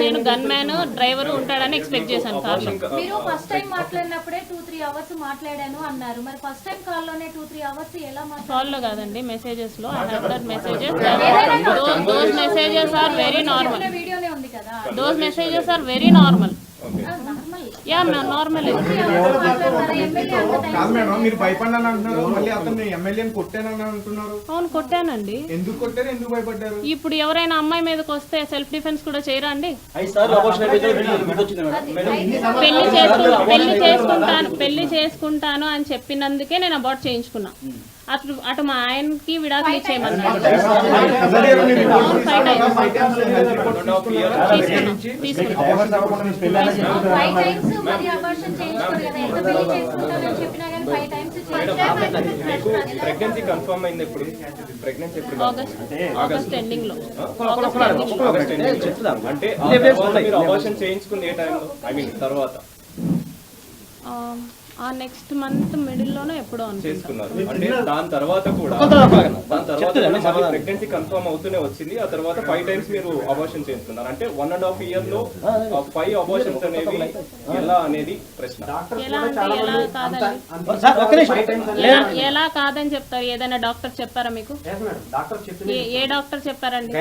నేను gun man driver ఉంటాడని expect చేశాను కార్లో. మీరు ఫస్ట్ టైం మాట్లాడినప్పుడే 2-3 అవర్స్ మాట్లాడాను అన్నారు. మరి ఫస్ట్ టైం కాల్ లోనే 2-3 అవర్స్ ఎలా మాట్లాడారు? కాల్ లో కాదండి, మెసేజెస్ లో. I have that messages. Those messages are very normal. వీడియోనే ఉంది కదా. Those messages are very normal. Ya normal. మీరు భయపడ్డాను అంటున్నారు, మళ్ళీ అతను ఎమ్మెల్యేని కొట్టానని అంటున్నారు. అవును కొట్టానండి. ఎందుకు కొట్టారు, ఎందుకు భయపడ్డారు? ఇప్పుడు ఎవరైనా అమ్మాయి మీదకి వస్తే సెల్ఫ్ డిఫెన్స్ కూడా చేయరా అండి? పెళ్లి చేసుకుంటాను అని చెప్పినందుకే నేను అబార్ట్ చేయించుకున్నా. అటు మా ఆయనకి విడాకులు ఇచ్చేయమన్నారు. ప్రెగ్నెన్సీ కన్ఫర్మ్ అయింది ఎప్పుడు? ప్రెగ్నెన్సీ ఎప్పుడు? ఆగస్ట్ ఎండింగ్ లో. అంటే మీరు అబార్షన్ చేయించుకుంది ఏ టైంలో? ఐ మీన్ తర్వాత ఆ నెక్స్ట్ మంత్ మిడిల్ లోనే ఎప్పుడో చేసుకున్నారు. అంటే దాని తర్వాత కూడా ప్రెగ్నెన్సీ కన్ఫర్మ్ అవుతూనే వచ్చింది. ఆ తర్వాత 5 times మీరు అబార్షన్ చేసుకున్నారు. అంటే 1.5 years లో 5 abortions అనేవి ఎలా అనేది ప్రశ్న. ఎలా కాదని చెప్తారు? ఏదైనా డాక్టర్ చెప్పారా మీకు? ఏ డాక్టర్ చెప్పారండి?